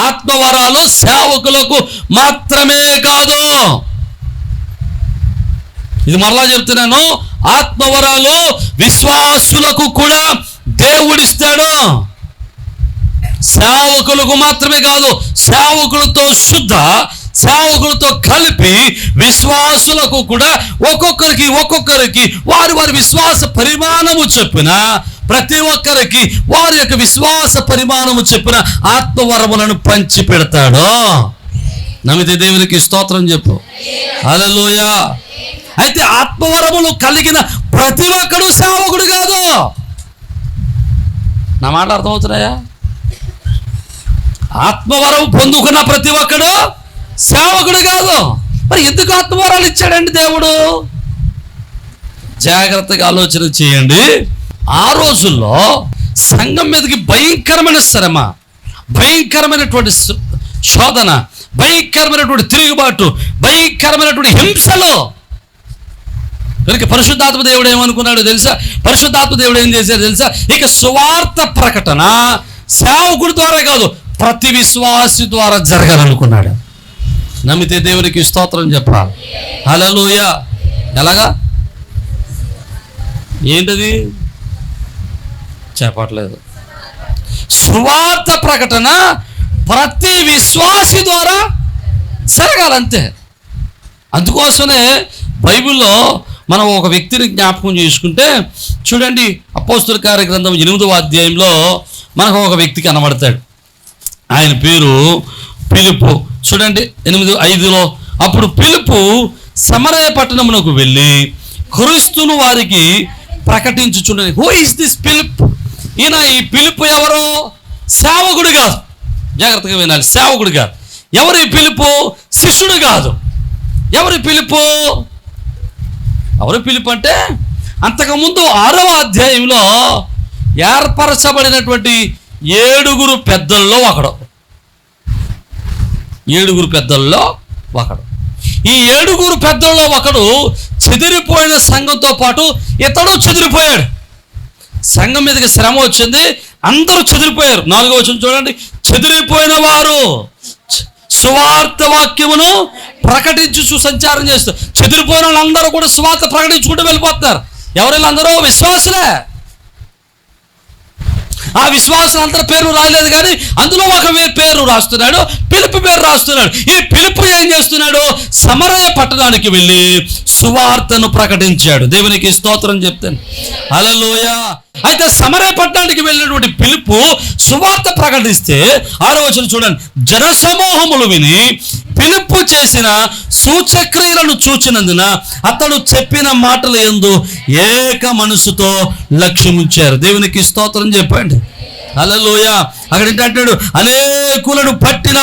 ఆత్మవరాలు సేవకులకు మాత్రమే కాదు. ఇది మరలా చెప్తున్నాను, ఆత్మవరాలు విశ్వాసులకు కూడా దేవుడిస్తాడు. సేవకులకు మాత్రమే కాదు, సేవకులతో శుద్ధ సేవకులతో కలిపి విశ్వాసులకు కూడా ఒక్కొక్కరికి వారి విశ్వాస పరిమాణము చెప్పిన ప్రతి ఒక్కరికి వారి యొక్క విశ్వాస పరిమాణము చెప్పిన ఆత్మవరములను పంచి పెడతాడు. నమ్మితే దేవునికి స్తోత్రం చెప్పు. హల్లెలూయా. అయితే ఆత్మవరములు కలిగిన ప్రతి ఒక్కడు సేవకుడు కాదు. నా మాట అర్థమవుతున్నాయా? ఆత్మవరం పొందుకున్న ప్రతి ఒక్కడు సేవకుడు కాదు. మరి ఎందుకు ఆత్మవరాలు ఇచ్చాడండి దేవుడు? జాగ్రత్తగా ఆలోచన చేయండి. ఆ రోజుల్లో సంఘం మీదకి భయంకరమైన శ్రమ, భయంకరమైనటువంటి శోధన, భయంకరమైనటువంటి తిరుగుబాటు, భయంకరమైనటువంటి హింసలు. కనుక పరిశుద్ధాత్మ దేవుడు ఏమనుకున్నాడు తెలుసా? పరిశుద్ధాత్మ దేవుడు ఏం చేశాడు తెలుసా? ఇక సువార్త ప్రకటన సేవకుడి ద్వారా కాదు, ప్రతి విశ్వాసి ద్వారా జరగాలనుకున్నాడు. నమ్మితే దేవునికి స్తోత్రం చెప్పాలి. హల్లెలూయా. ఎలాగా? ఏంటది? చెప్పట్లేదు. సువార్త ప్రకటన ప్రతి విశ్వాసి ద్వారా జరగాలంతే. అందుకోసమే బైబిల్లో మనం ఒక వ్యక్తిని జ్ఞాపకం చేసుకుంటే చూడండి, అపోస్తుల కార్యగ్రంథం 8వ అధ్యాయంలో మనకు ఒక వ్యక్తి కనబడతాడు. ఆయన పేరు ఫిలిప్పు. చూడండి 8:5. అప్పుడు ఫిలిప్పు సమరయ పట్టణమునకు వెళ్ళి క్రీస్తును వారికి ప్రకటించుచుండెను. Who is this Philip? ఈ ఫిలిప్పు ఎవరు? సేవకుడు కాదు. జాగ్రత్తగా వినాలి, సేవకుడు కాదు. ఎవరి ఫిలిప్పు? శిష్యుడు కాదు. ఎవరి ఫిలిప్పు? ఫిలిప్పు అంటే అంతకుముందు 6వ అధ్యాయంలో ఏర్పరచబడినటువంటి 7 పెద్దల్లో ఒకడు. 7 పెద్దల్లో ఒకడు. ఈ 7 పెద్దల్లో ఒకడు చెదిరిపోయిన సంఘంతో పాటు ఇతడు చెదిరిపోయాడు. సంఘం మీదకి శ్రమ వచ్చింది, అందరూ చెదిరిపోయారు. 4వ వచనం చూడండి. చెదిరిపోయిన వారు సువార్త వాక్యమును ప్రకటించు సంచారం చేస్తారు. చెదిరిపోయిన వాళ్ళందరూ కూడా సువార్త ప్రకటించుకుంటూ వెళ్ళిపోతున్నారు. ఎవరిల్లందరూ విశ్వాసులే. ఆ విశ్వాసులు అందరి పేరు రాయలేదు, కానీ అందులో ఒక పేరు రాస్తున్నాడు, ఫిలిప్పు పేరు రాస్తున్నాడు. ఈ ఫిలిప్పు ఏం చేస్తున్నాడు? సమరయ పట్టణానికి వెళ్ళి సువార్తను ప్రకటించాడు. దేవునికి స్తోత్రం చెప్తాను. హల్లెలూయా. అయితే సమరయ పట్టణానికి వెళ్ళినటువంటి ఫిలిప్పు సువార్త ప్రకటిస్తే 6వ వచనం చూడండి. జనసమూహములు విని ఫిలిప్పు చేసిన సూచక్రియలను చూచినందున అతడు చెప్పిన మాటల యందు ఏక మనసుతో లక్ష్యముంచారు. దేవునికి స్తోత్రం చెప్పండి. హల్లెలూయా. అక్కడ ఏంటంటాడు? అనేకులను పట్టిన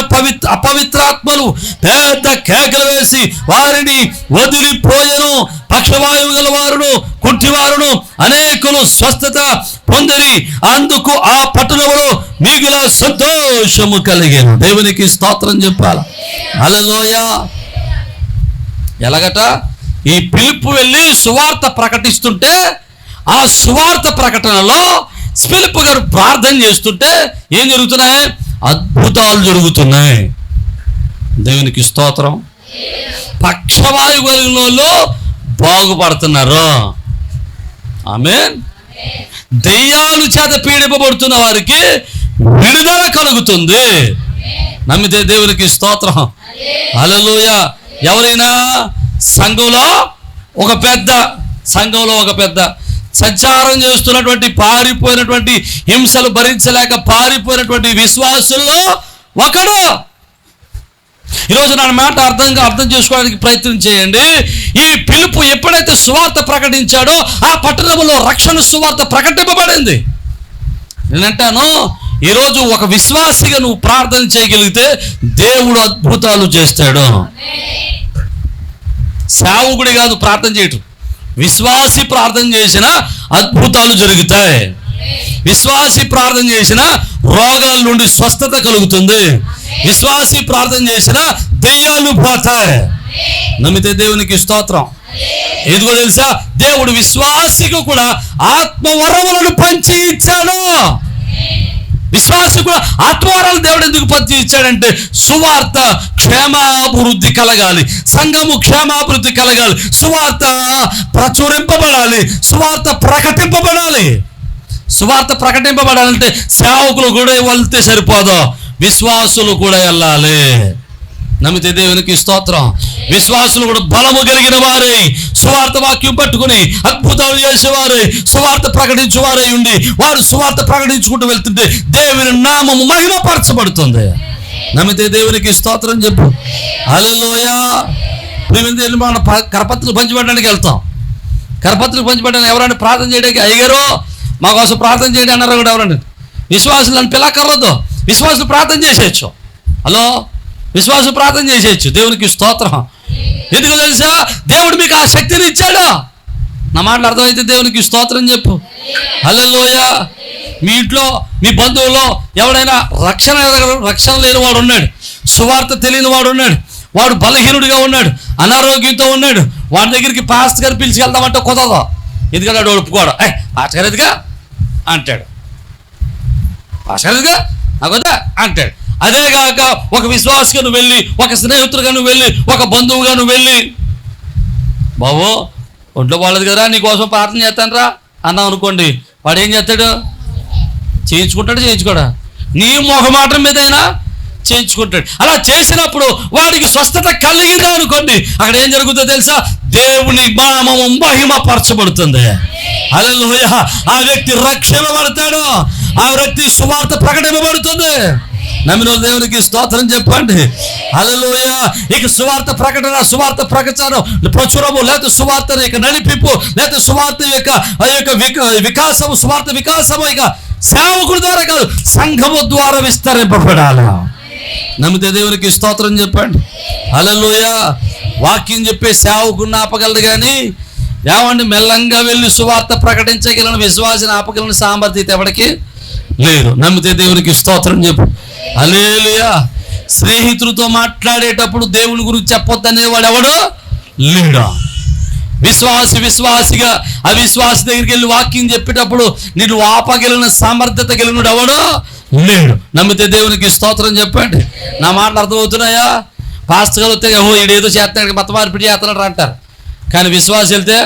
అపవిత్రాత్మలు పెద్ద కేకలు వేసి వారిని వదిలిపోయెను. పక్షవాయువు గల వారును కుంటివారును అనేకులు స్వస్థత పొందిరి. అందుకు ఆ పట్టణంలో మిగిలిన సంతోషము కలిగేను. దేవునికి స్తోత్రం చెప్పాలి. హల్లెలూయా. ఎలాగట? ఈ ఫిలిప్పు వెళ్ళి సువార్త ప్రకటిస్తుంటే ఆ సువార్త ప్రకటనలో ఫిలిప్పు గారు ప్రార్థన చేస్తుంటే ఏం జరుగుతున్నాయి? అద్భుతాలు జరుగుతున్నాయి. దేవునికి స్తోత్రం. పక్షవాయువులలో బాగుపడుతున్నారు. ఆమేన్. దెయ్యాలు చేత పీడింపబడుతున్న వారికి విడుదల కలుగుతుంది. నమ్మితే దేవునికి స్తోత్రం. హల్లెలూయా. ఎవరైనా సంఘంలో ఒక పెద్ద సంచారం చేస్తున్నటువంటి పారిపోయినటువంటి హింసలు భరించలేక పారిపోయినటువంటి విశ్వాసుల్లో ఒకడు. ఈరోజు నా మాట అర్థం చేసుకోవడానికి ప్రయత్నం చేయండి. ఈ ఫిలిప్పు ఎప్పుడైతే సువార్త ప్రకటించాడో ఆ పట్టణంలో రక్షణ సువార్త ప్రకటింపబడింది. నేనంటాను, ఈరోజు ఒక విశ్వాసిగా నువ్వు ప్రార్థన చేయగలిగితే దేవుడు అద్భుతాలు చేస్తాడు. సేవకుడి కాదు ప్రార్థన చేయటం, విశ్వాసి ప్రార్థన చేసిన అద్భుతాలు జరుగుతాయి. విశ్వాసి ప్రార్థన చేసిన రోగాల నుండి స్వస్థత కలుగుతుంది. విశ్వాసి ప్రార్థన చేసిన దెయ్యాలు పోతాయి. నమ్మితే దేవునికి స్తోత్రం. ఎందుకో తెలుసా? దేవుడు విశ్వాసికి కూడా ఆత్మవరములను పంచి ఇచ్చాడు. విశ్వాసి కూడా ఆత్మవరాలు దేవుడు ఎందుకు ఉత్పత్తి ఇచ్చాడంటే సువార్త క్షేమాభివృద్ధి కలగాలి, సంఘము క్షేమాభివృద్ధి కలగాలి, సువార్త ప్రచురింపబడాలి, సువార్త ప్రకటింపబడాలి. సువార్త ప్రకటింపబడాలంటే సేవకులు కూడా వెళ్తే సరిపోదు, విశ్వాసులు కూడా వెళ్ళాలి. నమ్మితే దేవునికి స్తోత్రం. విశ్వాసులు కూడా బలము కలిగిన వారే, సువార్త వాక్యం పట్టుకుని అద్భుతాలు చేసేవారే, సువార్త ప్రకటించేవారే ఉండి వారు సువార్త ప్రకటించుకుంటూ వెళ్తుంటే దేవుని నామము మహిమపరచబడుతుంది. నమ్మితే దేవునికి స్తోత్రం చెప్పు. హల్లెలూయా. మేము మన కరపత్రులు పంచిపెట్టడానికి వెళ్తాం. కరపత్రులు పంచిపెట్టడానికి ఎవరైనా ప్రార్థన చేయడానికి, అయ్యగారు మా కోసం ప్రార్థన చేయడం అన్నారు కూడా ఎవరండి. విశ్వాసులను పిల్లకర్రదు, విశ్వాసులు ప్రార్థన చేసేయచ్చు. హలో, విశ్వాసం ప్రార్థన చేసేయచ్చు. దేవునికి స్తోత్రం. ఎందుకు తెలుసా? దేవుడు మీకు ఆ శక్తిని ఇచ్చాడు. నా మాటలు అర్థమైతే దేవునికి స్తోత్రం చెప్పు. హల్లెలూయా. మీ ఇంట్లో మీ బంధువులో ఎవడైనా రక్షణ లేని వాడు ఉన్నాడు, సువార్త తెలియని వాడు ఉన్నాడు, వాడు బలహీనుడిగా ఉన్నాడు, అనారోగ్యంతో ఉన్నాడు, వాడి దగ్గరికి పాస్టర్ గారు పిలిచికెళ్దామంటే కుదరదు. ఎందుకంటే వాడు ఒప్పుకోడు. పాస్టర్ గారు ఎదుగా అంటాడు, పాస్టర్ గారు ఎదుగా నాకొద్దా అంటాడు. అదేగాక ఒక విశ్వాసగా నువ్వు వెళ్ళి, ఒక స్నేహితుడుగా నువ్వు వెళ్ళి, ఒక బంధువుగా నువ్వు వెళ్ళి, బాబు ఒంట్లో బాగలేదు కదా నీకోసం ప్రార్థన చేస్తాను రా అన్నావు అనుకోండి, వాడు ఏం చేస్తాడు? చేయించుకోడా? నీ మొహమాటం మీదైనా చేయించుకుంటాడు. అలా చేసినప్పుడు వాడికి స్వస్థత కలిగిందా అనుకోండి, అక్కడ ఏం జరుగుతుందో తెలుసా? దేవుని నామము మహిమపరచబడుతుంది. హల్లెలూయా. ఆ వ్యక్తి రక్షింపబడతాడు, ఆ వ్యక్తి సువార్త ప్రకటింపబడుతుంది. నమ్మిన దేవునికి స్తోత్రం చెప్పండి. హల్లెలూయా. ఇక సువార్త ప్రకటన, సువార్త ప్రకటన ప్రచురము, లేకపోతే సువార్త యొక్క నడిపింపు, లేకపోతే సువార్త యొక్క వికాసము, సువార్త వికాసము ఇక సేవకుల ద్వారా కాదు, సంఘము ద్వారా విస్తరింపబడాలి. నమ్మితే దేవునికి స్తోత్రం చెప్పండి. హల్లెలూయా. వాక్యం చెప్పే సేవకుడిని ఆపగలదు కానీ ఏమండి మెల్లంగా వెళ్ళి సువార్త ప్రకటించగలను విశ్వాసిని ఆపగలను సామర్థ్యత ఎవరికి లేదు. నమ్మితే దేవునికి స్తోత్రం చెప్పు. హల్లెలూయా. స్నేహితులతో మాట్లాడేటప్పుడు దేవుని గురించి చెప్పొద్దనేవాడు ఎవడు లేడా? విశ్వాసిగా అవిశ్వాసి దగ్గరికి వెళ్ళి వాక్యం చెప్పేటప్పుడు నేను ఆపగలిగిన సామర్థ్యత కలిగినడు ఎవడు లేడు. నమ్మితే దేవునికి స్తోత్రం చెప్పండి. నా మాటలు అర్థమవుతున్నాయా? పాస్టర్ గారు వస్తే ఓ ఈడేదో చేస్తున్నాడు, మత మార్పిడి చేస్తున్నాడు అంటారు. కానీ విశ్వాసి వెళ్తే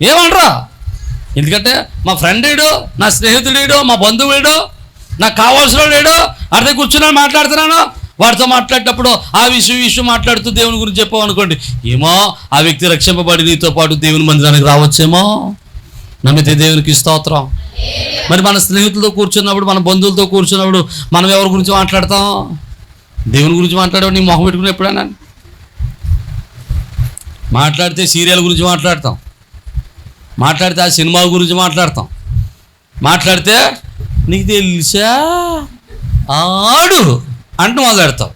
ఏమంటారా? ఎందుకంటే మా ఫ్రెండ్ ఏడో, నా స్నేహితుడేడో, మా బంధువుడో, నాకు కావాల్సిన వాడేడో, అర్థం కూర్చున్నాను మాట్లాడుతున్నాను, వాడితో మాట్లాడేటప్పుడు ఆ విషయం మాట్లాడుతూ దేవుని గురించి చెప్పావు అనుకోండి, ఏమో ఆ వ్యక్తి రక్షింపబడి నీతో పాటు దేవుని మందిరానికి రావచ్చేమో. నమ్మితే దేవునికి స్తోత్రం. మరి మన స్నేహితులతో కూర్చున్నప్పుడు, మన బంధువులతో కూర్చున్నప్పుడు మనం ఎవరి గురించి మాట్లాడతాం? దేవుని గురించి మాట్లాడేవాడు నీ మొహం పెట్టుకుని ఎప్పుడైనా మాట్లాడితే సీరియల్ గురించి మాట్లాడతాం, మాట్లాడితే ఆ సినిమా గురించి మాట్లాడతాం, మాట్లాడితే నీకు తెలుసా ఆడు అంటూ మొదలెడతాం.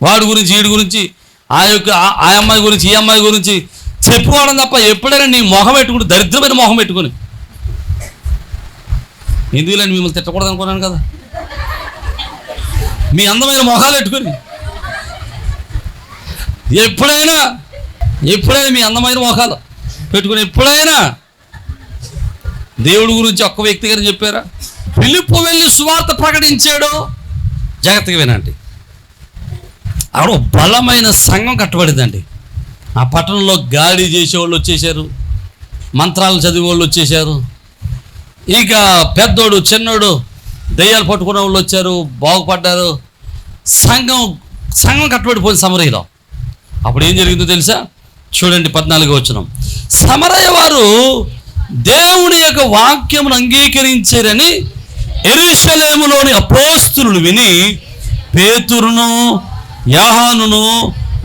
వాడి గురించి, వీడి గురించి, ఆ అమ్మాయి గురించి, ఈ అమ్మాయి గురించి చెప్పుకోవడం తప్ప ఎప్పుడైనా నీ మొహం పెట్టుకుని, దరిద్రమైన మొహం పెట్టుకుని, ఎందుకులేండి మిమ్మల్ని తిట్టకూడదు అనుకున్నాను కదా, మీ అందమైన మొహాలు పెట్టుకుని ఎప్పుడైనా మీ అందమైన మొహాలు పెట్టుకుని ఎప్పుడైనా దేవుడి గురించి ఒక్క వ్యక్తి గారు చెప్పారా? ఫిలిప్పు వెళ్ళి సువార్త ప్రకటించాడు. జాగ్రత్తగా వినండి. అక్కడ బలమైన సంఘం కట్టబడిందండి. ఆ పట్టణంలో గాడి చేసేవాళ్ళు వచ్చేసారు, మంత్రాలు చదివే వాళ్ళు వచ్చేసారు, ఇక పెద్దోడు చిన్నోడు దయ్యాలు పట్టుకునే వాళ్ళు వచ్చారు, బాగుపడ్డారు. సంఘం కట్టబడిపోయింది సమరయలో. అప్పుడు ఏం జరిగిందో తెలుసా? చూడండి 14వ వచనం. సమరయ వారు దేవుని యొక్క వాక్యమును అంగీకరించారని యెరూషలేములోని అపోస్తలులు విని పేతురును యోహానును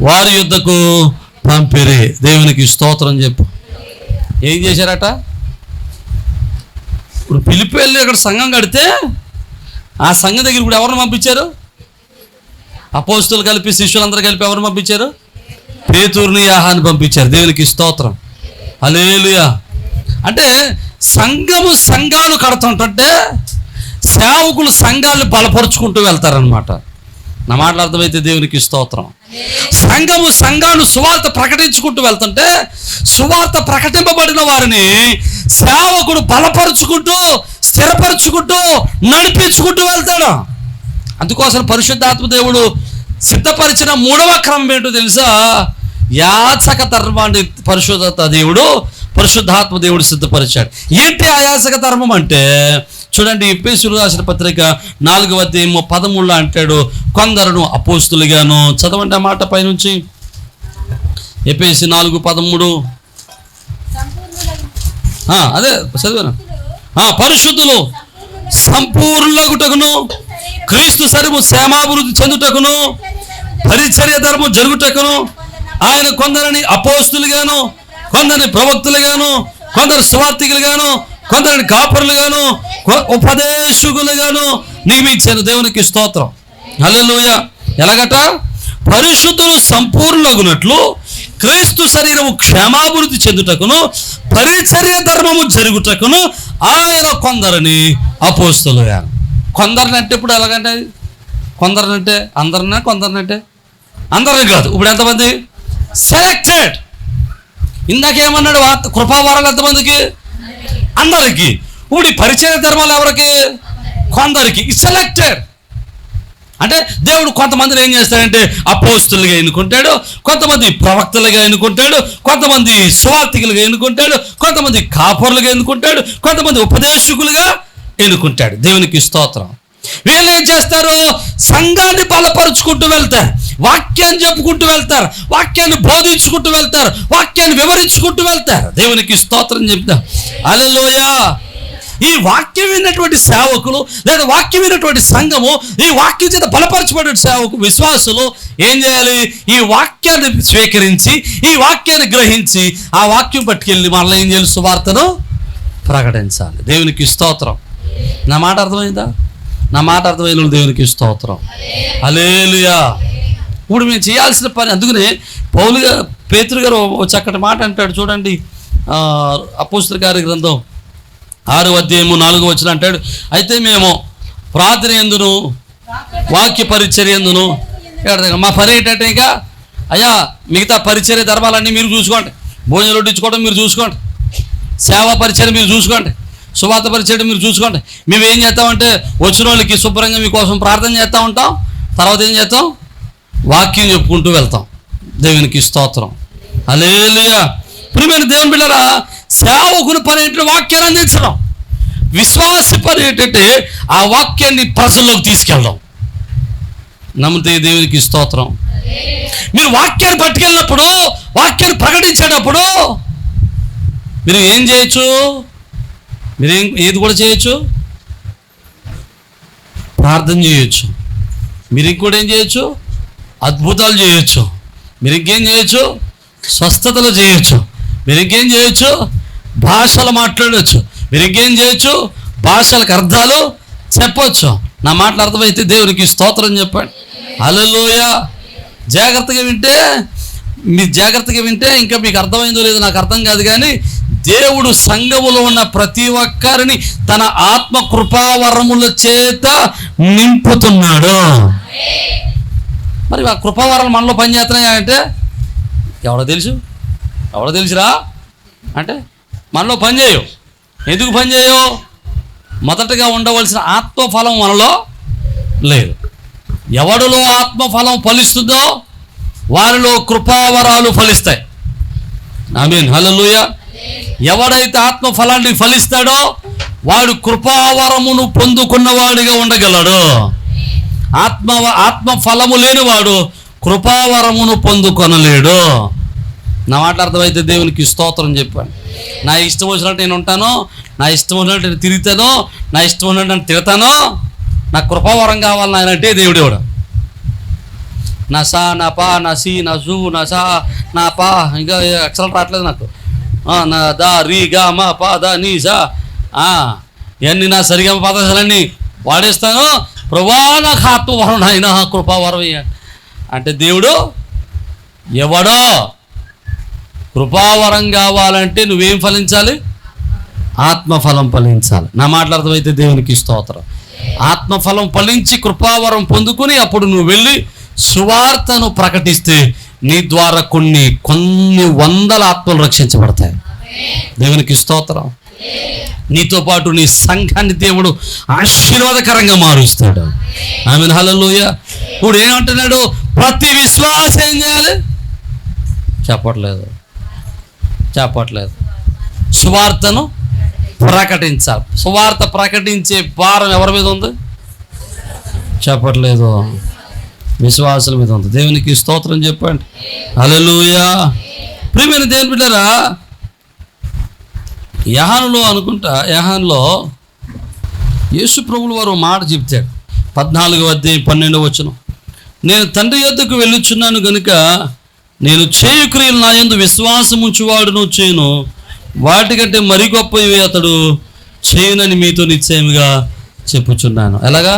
వారి యుద్ధకు పంపిరి. దేవునికి స్తోత్రం చెప్పు. ఏం చేశారట? ఇప్పుడు ఫిలిప్పి వెళ్ళి అక్కడ సంఘం కడితే ఆ సంఘం దగ్గర ఇప్పుడు ఎవరిని పంపించారు? అపోస్తలులు కలిపి, శిష్యులందరూ కలిపి ఎవరిని పంపించారు? పేతురుని యోహాను పంపించారు. దేవునికి స్తోత్రం. హల్లెలూయా. అంటే సంఘాలు కడుతుంటే సేవకులు సంఘాలు బలపరుచుకుంటూ వెళ్తారనమాట. నా మాటలు అర్థమైతే దేవునికి స్తోత్రం. సంఘాలు సువార్త ప్రకటించుకుంటూ వెళ్తుంటే సువార్త ప్రకటింపబడిన వారిని సేవకుడు బలపరుచుకుంటూ, స్థిరపరుచుకుంటూ, నడిపించుకుంటూ వెళ్తాడు. అందుకోసం పరిశుద్ధాత్మ దేవుడు సిద్ధపరిచిన 3వ క్రమం ఏంటో తెలుసా? యాచక ధర్మాన్ని పరిశుద్ధాత్మ దేవుడు సిద్ధపరిచాడు. ఏంటి ఆ యాచక ధర్మం అంటే? చూడండి, ఎఫెసీయులకు రాసిన పత్రిక 4వ అధ్యాయం 13 అంటాడు, కొందరును అపోస్తులుగాను. చదవండి ఆ మాట పైనుంచి. ఎఫెసీ 4:13. అదే చదివాను. పరిశుద్ధులు సంపూర్ణులగుటకును, క్రీస్తు శరీరము క్షేమాభివృద్ధి చెందుటకును, పరిచర్య ధర్మం జరుగుటకును ఆయన కొందరిని అపోస్తులుగాను, కొందరిని ప్రవక్తలుగాను, కొందరు సువార్తికులుగాను, కొందరిని కాపరులుగాను, ఉపదేశకులుగాను నియమించాను. దేవునికి స్తోత్రం. హల్లెలూయా. ఎలాగట? పరిశుద్ధులు సంపూర్ణగునట్లు, క్రీస్తు శరీరము క్షేమాభివృద్ధి చెందుటకును, పరిచర్య ధర్మము జరుగుటకును ఆయన కొందరిని అపోస్తులుగాను. కొందరిని అంటే ఇప్పుడు ఎలాగంటే? కొందరినంటే అందరినా? కొందరినంటే అందరిని కాదు. ఇప్పుడు ఎంతమంది? సెలెక్టెడ్. ఇందాకేమన్నాడు? కృపావరాలు ఎంతమందికి? అందరికి. ఇప్పుడు ఈ పరిచయ ధర్మాలు ఎవరికి? కొందరికి. సెలెక్టెడ్ అంటే దేవుడు కొంతమందిని ఏం చేస్తాడంటే అపోస్తులుగా ఎన్నుకుంటాడు, కొంతమంది ప్రవక్తలుగా ఎన్నుకుంటాడు, కొంతమంది సువార్తికులుగా ఎన్నుకుంటాడు, కొంతమంది కాపరులుగా ఎన్నుకుంటాడు, కొంతమంది ఉపదేశకులుగా ఎన్నుకుంటాడు. దేవునికి స్తోత్రం. వీళ్ళు ఏం చేస్తారు? సంఘాన్ని బలపరుచుకుంటూ వెళ్తారు, వాక్యాన్ని చెప్పుకుంటూ వెళ్తారు, వాక్యాన్ని బోధించుకుంటూ వెళ్తారు, వాక్యాన్ని వివరించుకుంటూ వెళ్తారు. దేవునికి స్తోత్రం చెప్తాం. హల్లెలూయా. ఈ వాక్యం విన్నటువంటి సేవకులు లేదా వాక్యం విన్నటువంటి సంఘము, ఈ వాక్యం చేత బలపరచబడిన సేవకు విశ్వాసులు ఏం చేయాలి? ఈ వాక్యాన్ని స్వీకరించి, ఈ వాక్యాన్ని గ్రహించి, ఆ వాక్యం పట్టుకెళ్ళి మళ్ళీ ఏం చేయాలి? సువార్తను ప్రకటించాలి. దేవునికి స్తోత్రం. నా మాట అర్థమైందా? నా మాట అర్థమైన దేవునికి స్తోత్రం. హల్లెలూయా. ఇప్పుడు మేము చేయాల్సిన పని. అందుకనే పేతురు గారు ఒక చక్కటి మాట అంటాడు చూడండి. అపోస్తలుల కార్య గ్రంథం 6వ అధ్యాయము 4వ వచనం అంటాడు, అయితే మేము ప్రార్థన యందును వాక్య పరిచర్య యందును. మా పని ఏంటంటే ఇంకా అయ్యా మిగతా పరిచర్య ధర్మాలన్నీ మీరు చూసుకోండి, భోజనం వడ్డించుకోవడం మీరు చూసుకోండి, సేవా పరిచర్య మీరు చూసుకోండి, సువార్త పరిచయం మీరు చూసుకోండి. మేము ఏం చేస్తామంటే వచ్చిన వాళ్ళకి శుభ్రంగా మీకోసం ప్రార్థన చేస్తూ ఉంటాం, తర్వాత ఏం చేస్తాం? వాక్యం చెప్పుకుంటూ వెళ్తాం. దేవునికి స్తోత్రం. హల్లెలూయా. ప్రియమైన దేవుని బిడ్డలారా, సేవకుని పని ఏంటంటే వాక్యాన్ని అందించడం, విశ్వాస పని ఏంటంటే ఆ వాక్యాన్ని ప్రజల్లోకి తీసుకెళ్ళడం. నమ్మితే దేవునికి స్తోత్రం. మీరు వాక్యాన్ని పట్టుకెళ్ళినప్పుడు, వాక్యాన్ని ప్రకటించేటప్పుడు మీరు ఏం చేయొచ్చు? మీరేం ఏది కూడా చేయొచ్చు? ప్రార్థన చేయొచ్చు. మీరు ఇంకోటి ఏం చేయొచ్చు? అద్భుతాలు చేయొచ్చు. మీరు ఇంకేం చేయొచ్చు? స్వస్థతలు చేయొచ్చు. మీరు ఇంకేం చేయొచ్చు? భాషలు మాట్లాడవచ్చు. మీరు ఇంకేం చేయొచ్చు? భాషలకు అర్థాలు చెప్పొచ్చు. నా మాటలు అర్థమైతే దేవునికి స్తోత్రం చెప్పండి. హల్లెలూయా. జాగ్రత్తగా వింటే ఇంకా మీకు అర్థమైందో లేదో నాకు అర్థం కాదు, కానీ దేవుడు సంఘములో ఉన్న ప్రతి ఒక్కరిని తన ఆత్మ కృపావరముల చేత నింపుతున్నాడు. మరి ఆ కృపావరాలు మనలో పనిచేస్తున్నాయా అంటే ఎవడో తెలుసురా అంటే మనలో పనిచేయవు. ఎందుకు పనిచేయవు? మొదటగా ఉండవలసిన ఆత్మఫలం మనలో లేదు. ఎవడిలో ఆత్మఫలం ఫలిస్తుందో వారిలో కృపావరాలు ఫలిస్తాయి. ఆమేన్. హల్లెలూయా. ఎవడైతే ఆత్మఫలాన్ని ఫలిస్తాడో వాడు కృపావరమును పొందుకున్నవాడిగా ఉండగలడు. ఆత్మఫలము లేనివాడు కృపావరమును పొందుకొనలేడు. నా మాటలు అర్థమైతే దేవునికి స్తోత్రం చెప్పాను. నా ఇష్టం వచ్చినట్టు నేను ఉంటాను, నా ఇష్టం వచ్చినట్టు నేను తిరుగుతాను, నా ఇష్టం వచ్చినట్టు నేను తిడతాను. నాకు కృపావరం కావాలి నాయన అంటే దేవుడేవాడు. నా సా, నా పా, నా సి, నా జూ, నా సా, నా పా, ఇంకా అక్షరాలు రావట్లేదు నాకు. నా దా, రీ, గా, మా, పా, దా, నీ, సా, ఇవన్నీ నా సరిగా పదాలన్నీ వాడేస్తాను. ప్రభువా నాకు ఆత్మవరం నాయన కృపావరం అంటే దేవుడు ఎవడో. కృపావరం కావాలంటే నువ్వేం ఫలించాలి? ఆత్మఫలం ఫలించాలి. నా మాటలు అర్థమైతే దేవునికి స్తోత్రం. ఆత్మఫలం ఫలించి కృపావరం పొందుకుని అప్పుడు నువ్వు వెళ్ళి సువార్తను ప్రకటిస్తే నీ ద్వారా కొన్ని వందల ఆత్మలు రక్షించబడతాయి. దేవునికి స్తోత్రం. నీతో పాటు నీ సంఘాన్ని దేవుడు ఆశీర్వాదకరంగా మారుస్తాడు. ఆమేన్, హల్లెలూయా. ఇప్పుడు ఏమంటున్నాడు? ప్రతి విశ్వాసం ఏం చేయాలి? చెప్పట్లేదు. సువార్తను ప్రకటించాలి. సువార్త ప్రకటించే భారం ఎవరి మీద ఉంది? చెప్పట్లేదు. విశ్వాసుల మీద ఉంది. దేవునికి స్తోత్రం చెప్పండి. హల్లెలూయా. ప్రియమైన దేవుని బిడ్డలారా, యెహోనులో యేసు ప్రభువుల వారు మాట చెప్తాడు. 14:12 నేను తండ్రి యొద్దకు వెళ్ళుచున్నాను గనుక నేను చేయు క్రియలు నా యందు విశ్వాసం ఉంచువాడును చేయను, వాటికంటే మరి గొప్పవి అతడు చేయునని మీతో నిశ్చయముగా చెప్పుచున్నాను. ఎలాగా?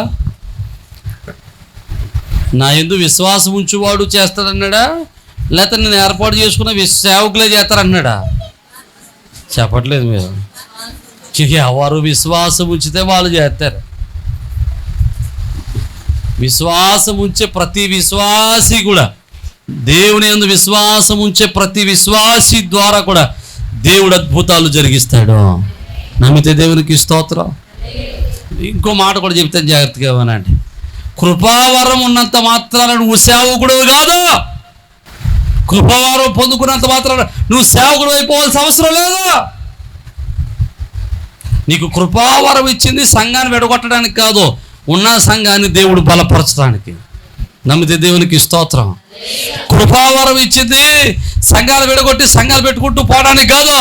నా యందు విశ్వాసం ఉంచువాడు చేస్తాడన్నాడా, లేకపోతే నేను ఏర్పాటు చేసుకున్న సేవకులే చేస్తారన్నాడా? చెప్పట్లేదు. మీరు ఎవరు విశ్వాసం ఉంచితే వాళ్ళు చేస్తారు. విశ్వాసం ఉంచే ప్రతి విశ్వాసి కూడా, దేవుని యందు విశ్వాసం ఉంచే ప్రతి విశ్వాసి ద్వారా కూడా దేవుడు అద్భుతాలు జరిగిస్తాడు. నమ్మితే దేవునికి స్తోత్రం. ఇంకో మాట కూడా చెప్తాను, జాగ్రత్తగా వినండి. కృపావరం ఉన్నంత మాత్రాన నువ్వు సేవకుడు కాదు. కృపావరం పొందుకున్నంత మాత్రాన నువ్వు సేవకుడు అయిపోవాల్సిన అవసరం లేదు. నీకు కృపావరం ఇచ్చింది సంఘాన్ని విడగొట్టడానికి కాదు, ఉన్న సంఘాన్ని దేవుడు బలపరచడానికి. నమ్మితే దేవునికి స్తోత్రం. కృపావరం ఇచ్చింది సంఘాలు విడగొట్టి సంఘాలు పెట్టుకుంటూ పోవడానికి కాదు,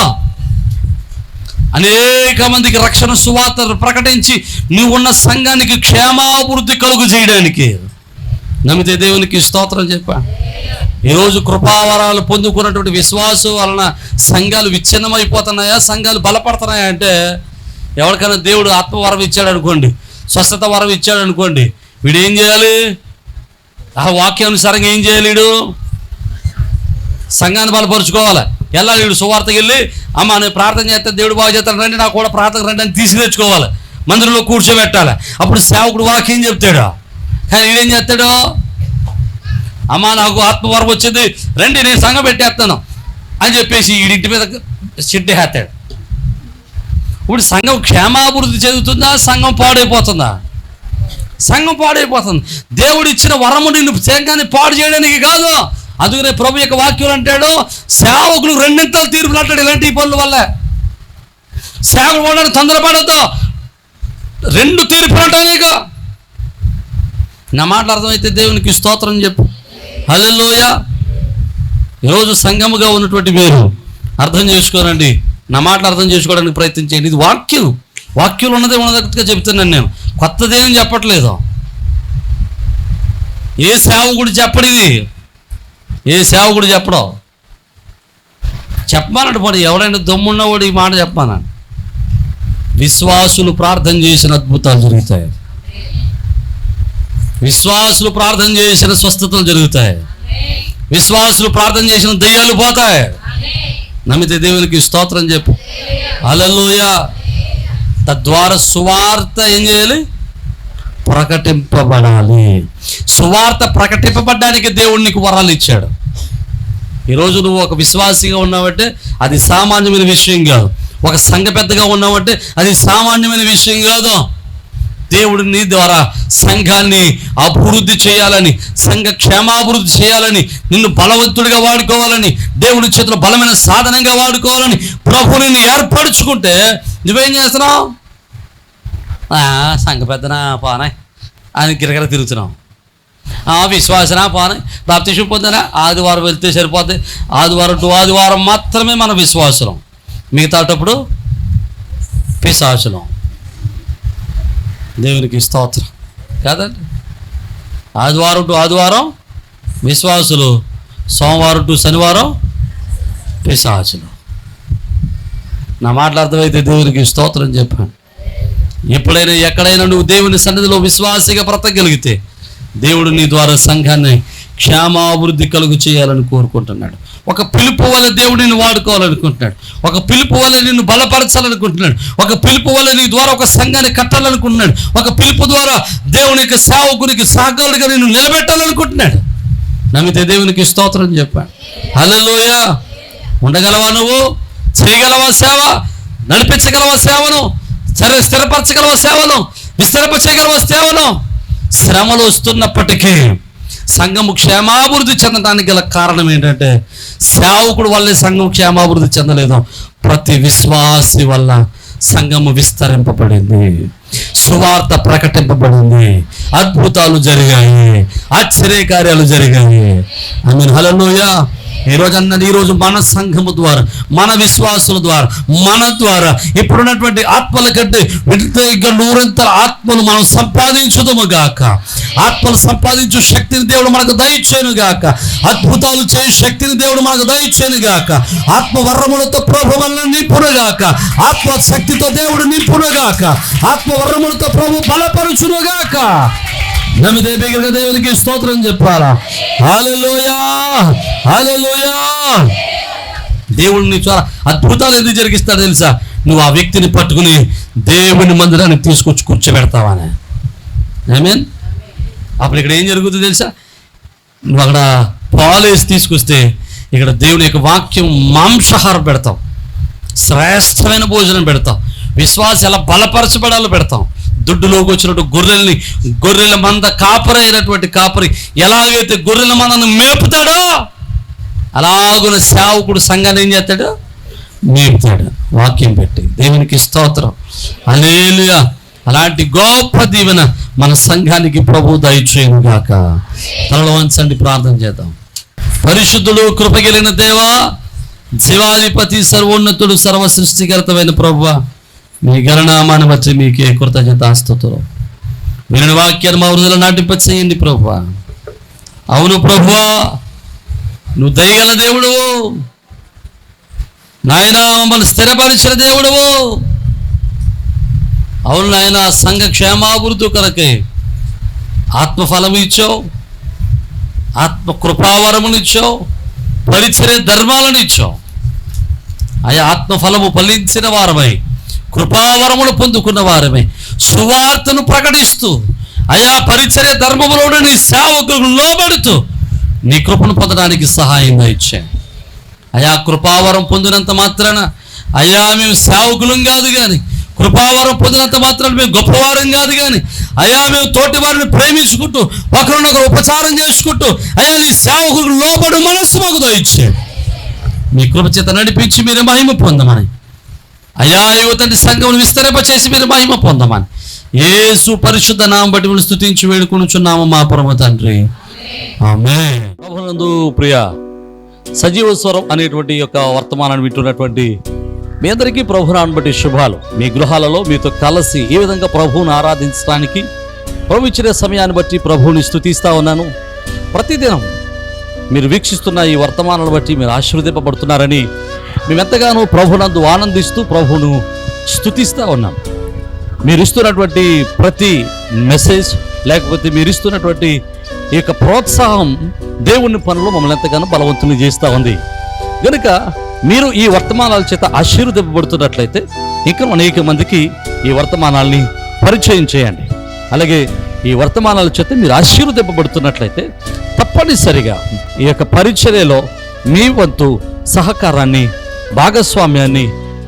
అనేక మందికి రక్షణ సువార్తను ప్రకటించి నువ్వు ఉన్న సంఘానికి క్షేమాభివృద్ధి కలుగు చేయడానికి. నమ్మితే దేవునికి స్తోత్రం చెప్పా. ఈరోజు కృపావరాలు పొందుకున్నటువంటి విశ్వాసం వలన సంఘాలు విచ్ఛిన్నమైపోతున్నాయా, సంఘాలు బలపడుతున్నాయా అంటే, ఎవరికైనా దేవుడు ఆత్మవరం ఇచ్చాడు అనుకోండి, స్వస్థత వరం ఇచ్చాడు అనుకోండి, వీడు ఏం చేయాలి? ఆ వాక్యానుసారంగా ఏం చేయాలి? వీడు సంఘాన్ని బలపరుచుకోవాలి. ఎలా? వీడు సువార్తకి వెళ్ళి, అమ్మ నేను ప్రార్థన చేస్తే దేవుడు బాగా చేస్తాను, రండి నాకు కూడా ప్రార్థన రండి అని తీసి తెచ్చుకోవాలి, మందిరంలో కూర్చోబెట్టాలి. అప్పుడు సేవకుడు వాక్యం చెప్తాడు. కానీ వీడేం చేస్తాడు? అమ్మ నాకు ఆత్మవరం వచ్చింది, రండి నేను సంఘం పెట్టేస్తాను అని చెప్పేసి వీడింటి మీద చిట్టేస్తాడు. ఇప్పుడు సంఘం క్షేమాభివృద్ధి చెందుతుందా, సంఘం పాడైపోతుందా? సంఘం పాడైపోతుంది. దేవుడు ఇచ్చిన వరము నిన్ను సంఘాన్ని పాడు చేయడానికి కాదు. అందుకనే ప్రభు యొక్క వాక్యం అంటాడు, సేవకులు రెండింతలు తీర్పులు అంటాడు. ఇలాంటి పనుల వల్ల సేవకులు ఉండడానికి తొందరపడద్దు, 2 తీర్పులు అంటావు. నీకు నా మాటలు అర్థమైతే దేవునికి స్తోత్రం చెప్పు. హల్లెలూయా. ఈరోజు సంఘముగా ఉన్నటువంటి మీరు అర్థం చేసుకోనండి, నా మాటలు అర్థం చేసుకోవడానికి ప్రయత్నించండి. ఇది వాక్యం ఉన్నదే ఉన్నదట్టుగా చెప్తున్నాను నేను, కొత్తదేం చెప్పట్లేదు. ఏ సేవకుడు చెప్పడు, ఇది ఏ సేవకుడు చెప్పడం. చెప్పమానంటే పోనీ ఎవరైనా దమ్మున్నవాడు ఈ మాట చెప్పమానండి. విశ్వాసులు ప్రార్థన చేసిన అద్భుతాలు జరుగుతాయి. విశ్వాసులు ప్రార్థన చేసిన స్వస్థతలు జరుగుతాయి. విశ్వాసులు ప్రార్థన చేసిన దయ్యాలు పోతాయి. నమ్మితే దేవునికి స్తోత్రం చెప్పు. హల్లెలూయా. తద్వారా సువార్త ఏం చేయాలి? ప్రకటింపబడాలి. సువార్త ప్రకటింపబడడానికి దేవుడు నీకు వరాలు ఇచ్చాడు. ఈరోజు నువ్వు ఒక విశ్వాసిగా ఉన్నావంటే అది సామాన్యమైన విషయం కాదు. ఒక సంఘ పెద్దగా ఉన్నావంటే అది సామాన్యమైన విషయం కాదు. దేవుడు నీ ద్వారా సంఘాన్ని అభివృద్ధి చేయాలని, సంఘ క్షేమాభివృద్ధి చేయాలని, నిన్ను బలవంతుడిగా వాడుకోవాలని, దేవుడి చేతిలో బలమైన సాధనంగా వాడుకోవాలని ప్రభు నిన్ను ఏర్పరచుకుంటే నువ్వేం చేస్తున్నావు? సంఘ పెద్దనా పానాయ్ అని గిరగిర తిరుగుతున్నావు. విశ్వాసనా పానాయ్, బాప్తిసం పొందనా, ఆదివారం వెళ్తే సరిపోతే, ఆదివారం మాత్రమే మన విశ్వాసం, మిగతాటప్పుడు పిశాచులం. దేవునికి స్తోత్రం కాదండి. ఆదివారం విశ్వాసులు, సోమవారం టు శనివారం పిశాచులు. నా మాటలు అర్థమైతే దేవునికి స్తోత్రం చెప్పాను. ఎప్పుడైనా ఎక్కడైనా నువ్వు దేవుని సన్నిధిలో విశ్వాసిగా బ్రతకగలిగితే దేవుడు నీ ద్వారా సంఘాన్ని క్షేమాభివృద్ధి కలుగు చేయాలని కోరుకుంటున్నాడు. ఒక పిలుపు వల్ల దేవుడు నిన్ను వాడుకోవాలనుకుంటున్నాడు. ఒక పిలుపు వల్ల నిన్ను బలపరచాలనుకుంటున్నాడు. ఒక పిలుపు వల్ల నీ ద్వారా ఒక సంఘాన్ని కట్టాలనుకుంటున్నాడు. ఒక పిలుపు ద్వారా దేవుని యొక్క సేవకునికి సహకారుడిగా నిన్ను నిలబెట్టాలనుకుంటున్నాడు. నమ్మితే దేవునికి స్తోత్రం చెప్పాడు. హల్లెలూయా. ఉండగలవా? నువ్వు చేయగలవా సేవ? నడిపించగలవా సేవను? స్థిరపరచగలవా సేవను? విస్తరింపచేయగలవా సేవను? శ్రమలు వస్తున్నప్పటికీ సంఘము క్షేమాభివృద్ధి చెందడానికి గల కారణం ఏంటంటే సేవకుడు వల్లే సంఘం క్షేమాభివృద్ధి చెందలేదు, ప్రతి విశ్వాసి వల్ల సంఘము విస్తరింపబడింది, సువార్త ప్రకటింపబడింది, అద్భుతాలు జరిగాయి, ఆశ్చర్యకార్యాలు జరిగాయి. ఆమేన్, హల్లెలూయా. ఈరోజు మన సంఘము ద్వారా, మన విశ్వాసుల ద్వారా, మన ద్వారా ఇప్పుడున్నటువంటి ఆత్మల కంటే ఇంకా 100 ఆత్మలు మనం సంపాదించుదుము గాక. ఆత్మలు సంపాదించు శక్తిని దేవుడు మనకు దయచేయును గాక. అద్భుతాలు చేయు శక్తిని దేవుడు మనకు దయచేయును గాక. ఆత్మ వరములతో ప్రభు వలన నింపును గాక. ఆత్మ శక్తితో దేవుడు నింపును గాక. ఆత్మ వరములతో ప్రభు బలపరుచును గాక. నమ్మితే బిగ్గరగా దేవునికి స్తోత్రం చెప్పాలా? హల్లెలూయా, హల్లెలూయా. దేవుడు నీ చాలా అద్భుతాలు ఎందుకు జరిగిస్తాడు తెలుసా? నువ్వు ఆ వ్యక్తిని పట్టుకుని దేవుని మందిరానికి తీసుకొచ్చి కూర్చోబెడతావానే. ఆమేన్. అప్పుడు ఇక్కడ ఏం జరుగుతుంది తెలుసా? నువ్వు అక్కడ పాలు వేసి తీసుకొస్తే ఇక్కడ దేవుని యొక్క వాక్యం మాంసాహారం పెడతాం, శ్రేష్టమైన భోజనం పెడతాం, విశ్వాసం ఎలా బలపరచబడాలో పెడతాం. దుడ్డులోకి వచ్చినట్టు గొర్రెల మంద అయినటువంటి కాపరి ఎలాగైతే గొర్రెల మందను మేపుతాడో అలాగున సేవకుడు సంఘాన్ని ఏం చేస్తాడు? మేపుతాడు, వాక్యం పెట్టి. దేవునికి స్తోత్రం, హల్లెలూయా. అలాంటి గొప్ప దీవెన మన సంఘానికి ప్రభు దయచేయును గాక. తలలో వంచండి, ప్రార్థన చేద్దాం. పరిశుద్ధుడు, కృపగలిగిన దేవా, శివాధిపతి, సర్వోన్నతుడు, సర్వ సృష్టికర్తమైన ప్రభువా, మీ గణనామాన్ని బట్టి మీకే కృతజ్ఞతాస్తుతులు. విని వాక్యాన్ని మా హృదయంలో నాటింపచేయండి ప్రభువా. అవును ప్రభువా, నువ్వు దయగల దేవుడువు నాయనా, మమ్మల్ని స్థిరపరిచిన దేవుడువు. అవును నాయన, సంఘ క్షేమాభివృద్ధి కొరకై ఆత్మఫలము ఇచ్చావు, ఆత్మ కృపావరమును ఇచ్చావు, పరిచర్య ధర్మాలను ఇచ్చావు. అయా ఆత్మఫలము ఫలించిన వారమై, కృపావరమును పొందుకున్న వారమై సువార్తను ప్రకటిస్తూ, అయా పరిచర్య ధర్మములోని నీ సేవకులకు లోబడుతూ నీ కృపను పొందడానికి సహాయంగా ఇచ్చాను. అయా కృపావరం పొందినంత మాత్రాన అయ్యా మేము సేవకులం కాదు కానీ, కృపావరం పొందినంత మాత్రాన మేము గొప్పవారం కాదు కానీ, అయ్యా మేము తోటి వారిని ప్రేమించుకుంటూ ఒకరినొకరు ఉపచారం చేసుకుంటూ అయ్యా నీ సేవకులకు లోబడు మనస్సు మాకు దయచేయండి. మీ కృప చేత నడిపించి మీరు మహిమ పొందమని, అయ్యా యువతని సంఘం విస్తరింపచేసి మీరు మహిమ పొందమని యేసు పరిశుద్ధ నామం బట్టి మనం స్తుతించి వేడుకొనుచున్నాము మా పరమ తండ్రి, ఆమేన్. ప్రభునందు ప్రియ సజీవ స్వరం అనేటువంటి యొక్క వర్తమానాన్ని వింటున్నటువంటి మీ అందరికీ ప్రభునామం బట్టి శుభాలు. మీ గృహాలలో మీతో కలిసి ఈ విధంగా ప్రభువును ఆరాధించడానికి ప్రభు ఇచ్చిన సమయాన్ని బట్టి ప్రభువుని స్తుతిస్తూ ఉన్నాను. ప్రతిదినం మీరు వీక్షిస్తున్న ఈ వర్తమానాలను బట్టి మీరు ఆశీర్వదింపబడుతున్నారని మేమెంతగానో ప్రభునందు ఆనందిస్తూ ప్రభువును స్తుతిస్తూ ఉన్నాం. మీరు ఇస్తున్నటువంటి ప్రతి మెసేజ్, లేకపోతే మీరు ఇస్తున్నటువంటి ఈ యొక్క ప్రోత్సాహం దేవుని పనులు మమ్మల్ని ఎంతగానో బలవంతుని చేస్తూ ఉంది. కనుక మీరు ఈ వర్తమానాల చేత ఆశీర్వదింపబడుతున్నట్లయితే ఇంకా అనేక మందికి ఈ వర్తమానాల్ని పరిచయం చేయండి. అలాగే ఈ వర్తమానాల చేత మీరు ఆశీర్వదింపబడుతున్నట్లయితే తప్పనిసరిగా ఈ యొక్క పరిచర్యలో మీ వంతు సహకారాన్ని, భాగస్వామ్యాన్ని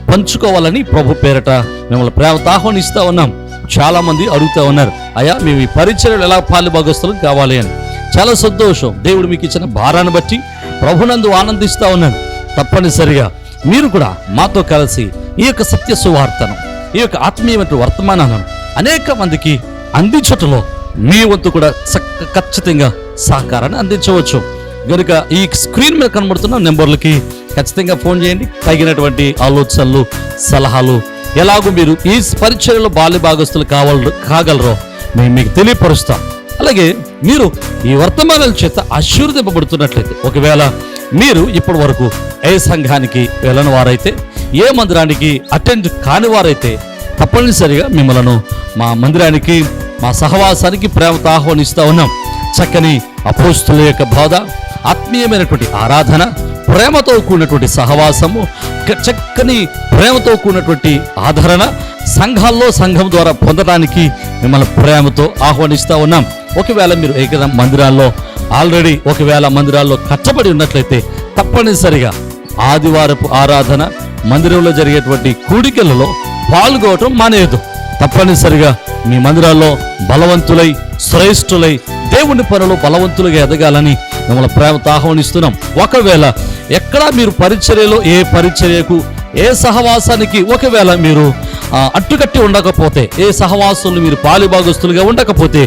పంచుకోవాలని ప్రభు పేరట మిమ్మల్ని ప్రేమతో ఆహ్వానిస్తూ ఉన్నాం. చాలా మంది అడుగుతూ ఉన్నారు, అయ్యా మేము ఈ పరిచర్యలు ఎలా పాలుభాగస్తులం కావాలి అని. చాలా సంతోషం. దేవుడు మీకు ఇచ్చిన భారాన్ని బట్టి ప్రభునందు ఆనందిస్తూ ఉన్నాను. తప్పనిసరిగా మీరు కూడా మాతో కలిసి ఈ యొక్క సత్య సువార్తను, ఈ యొక్క ఆత్మీయమైన వర్తమానాలను అనేక మందికి అందించటంలో మీ వంతు కూడా ఖచ్చితంగా సహకారాన్ని అందించవచ్చు. కనుక ఈ స్క్రీన్ మీద కనబడుతున్న నెంబర్లకి ఖచ్చితంగా ఫోన్ చేయండి. తగినటువంటి ఆలోచనలు, సలహాలు, ఎలాగో మీరు ఈ పరిచర్యలో బాల్య భాగస్తులు కాగలరో మేము మీకు తెలియపరుస్తాం. అలాగే మీరు ఈ వర్తమానాల చేత ఆశీర్వదింపబడుతున్నట్లయితే, ఒకవేళ మీరు ఇప్పటి వరకు ఏ సంఘానికి వెళ్ళని వారైతే, ఏ మందిరానికి అటెండ్ కాని వారైతే తప్పనిసరిగా మిమ్మల్ని మా మందిరానికి, మా సహవాసానికి ప్రేమతో ఆహ్వానిస్తూ ఉన్నాం. చక్కని అపోస్తుల యొక్క బోధ, ఆత్మీయమైనటువంటి ఆరాధన, ప్రేమతో కూడినటువంటి సహవాసము, చక్కని ప్రేమతో కూడినటువంటి ఆదరణ సంఘం ద్వారా పొందడానికి మిమ్మల్ని ప్రేమతో ఆహ్వానిస్తూ ఉన్నాం. ఒకవేళ మీరు ఏకైనా మందిరాల్లో ఆల్రెడీ మందిరాల్లో కట్టబడి ఉన్నట్లయితే తప్పనిసరిగా ఆదివారపు ఆరాధన, మందిరంలో జరిగేటువంటి కూడికలలో పాల్గొనటం మానేయదు. తప్పనిసరిగా మీ మందిరాల్లో బలవంతులై, శ్రేష్ఠులై, దేవుని పనులు బలవంతులుగా ఎదగాలని మిమ్మల్ని ప్రేమతో ఆహ్వానిస్తున్నాం. ఒకవేళ ఎక్కడా మీరు పరిచర్యలో ఏ పరిచర్యకు, ఏ సహవాసానికి ఒకవేళ మీరు అట్టుకట్టి ఉండకపోతే, ఏ సహవాసులు మీరు పాలిభాగస్తులుగా ఉండకపోతే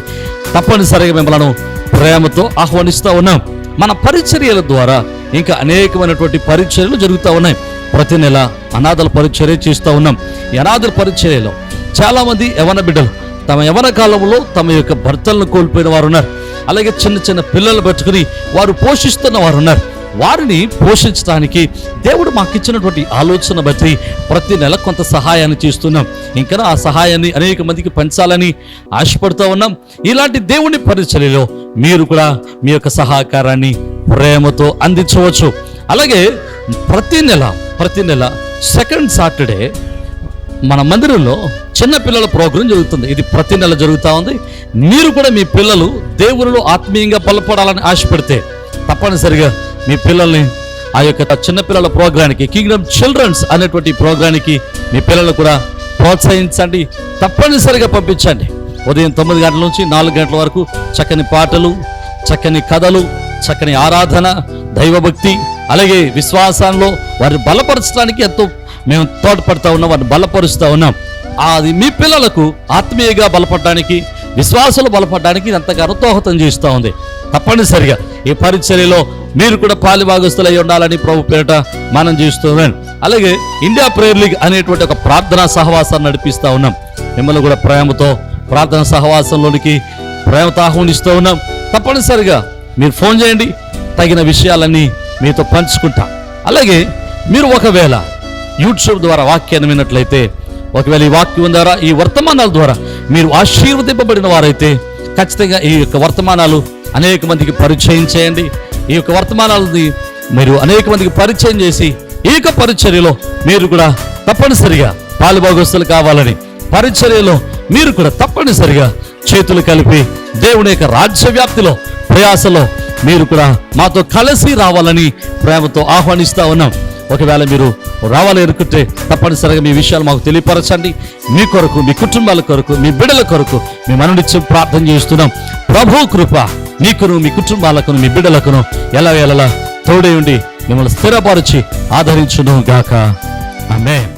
తప్పనిసరిగా మిమ్మల్ని ప్రేమతో ఆహ్వానిస్తూ ఉన్నాం. మన పరిచర్యల ద్వారా ఇంకా అనేకమైనటువంటి పరిచర్యలు జరుగుతూ ఉన్నాయి. ప్రతి నెల అనాథల పరిచర్య చేస్తూ ఉన్నాం. ఈ అనాథల పరిచర్యలో చాలామంది యవన బిడ్డలు తమ యవన కాలంలో తమ యొక్క భర్తలను కోల్పోయిన వారు ఉన్నారు. అలాగే చిన్న చిన్న పిల్లలు పెట్టుకుని వారు పోషిస్తున్న వారు ఉన్నారు. వారిని పోషించడానికి దేవుడు మాకు ఇచ్చినటువంటి ఆలోచన బట్టి ప్రతి నెల కొంత సహాయాన్ని చేస్తున్నాం. ఇంకా ఆ సహాయాన్ని అనేక మందికి పంచాలని ఆశపడుతూ ఉన్నాం. ఇలాంటి దేవుని పరిచర్యలో మీరు కూడా మీ యొక్క సహకారాన్ని ప్రేమతో అందించవచ్చు. అలాగే ప్రతి నెల సెకండ్ సాటర్డే మన మందిరంలో చిన్న పిల్లల ప్రోగ్రాం జరుగుతుంది. ఇది ప్రతి నెల జరుగుతూ ఉంది. మీరు కూడా మీ పిల్లలు దేవునిలో ఆత్మీయంగా బలపడాలని ఆశపడితే తప్పనిసరిగా మీ పిల్లల్ని ఆ యొక్క చిన్నపిల్లల ప్రోగ్రానికి, కింగ్డమ్ చిల్డ్రన్స్ అనేటువంటి ప్రోగ్రానికి మీ పిల్లలు కూడా ప్రోత్సహించండి. తప్పనిసరిగా పంపించండి. ఉదయం 9 గంటల నుంచి 4 గంటల వరకు చక్కని పాటలు, చక్కని కథలు, చక్కని ఆరాధన, దైవభక్తి, అలాగే విశ్వాసంలో వారిని బలపరచడానికి ఎంతో మేము తోడ్పడుతూ ఉన్నాం, వారిని బలపరుస్తూ ఉన్నాం. అది మీ పిల్లలకు ఆత్మీయంగా బలపడడానికి, విశ్వాసాలు బలపడడానికి ఎంతగానో దోహదం చేస్తూ ఉంది. తప్పనిసరిగా ఈ పరిచర్యలో మీరు కూడా పాలిభాగస్తులై ఉండాలని ప్రభు పేరిట మనం చేస్తున్నాం. అలాగే ఇండియా ప్రేయర్ లీగ్ అనేటువంటి ఒక ప్రార్థనా సహవాసాన్ని నడిపిస్తూ ఉన్నాం. మిమ్మల్ని కూడా ప్రేమతో ప్రార్థన సహవాసంలోనికి ప్రేమతో ఆహ్వానిస్తూ ఉన్నాం. తప్పనిసరిగా మీరు ఫోన్ చేయండి, తగిన విషయాలన్నీ మీతో పంచుకుంటా. అలాగే మీరు ఒకవేళ యూట్యూబ్ ద్వారా వాక్యాన్ని విన్నట్లయితే, ఒకవేళ ఈ వాక్యం ద్వారా, ఈ వర్తమానాల ద్వారా మీరు ఆశీర్వదింపబడిన వారైతే ఖచ్చితంగా ఈ యొక్క వర్తమానాలు అనేక మందికి పరిచయం చేయండి. ఈ యొక్క వర్తమానాలని మీరు అనేక మందికి పరిచయం చేసి ఈ యొక్క పరిచర్యలో మీరు కూడా తప్పనిసరిగా పాలుభాగస్తులు కావాలని, పరిచర్యలో మీరు కూడా తప్పనిసరిగా చేతులు కలిపి దేవుని యొక్క రాజ్య వ్యాప్తిలో ప్రయాసలో మీరు కూడా మాతో కలిసి రావాలని ప్రేమతో ఆహ్వానిస్తూ ఉన్నాం. ఒకవేళ మీరు రావాలి అనుకుంటే తప్పనిసరిగా మీ విషయాలు మాకు తెలియపరచండి. మీ కొరకు, మీ కుటుంబాల కొరకు, మీ బిడ్డల కొరకు మేము అనునిత్యం ప్రార్థన చేస్తున్నాం. ప్రభు కృప మీకును, మీ కుటుంబాలకును, మీ బిడ్డలకును ఎలా తోడై ఉండి మిమ్మల్ని స్థిరపరిచి ఆదరించును గాక. ఆమేన్.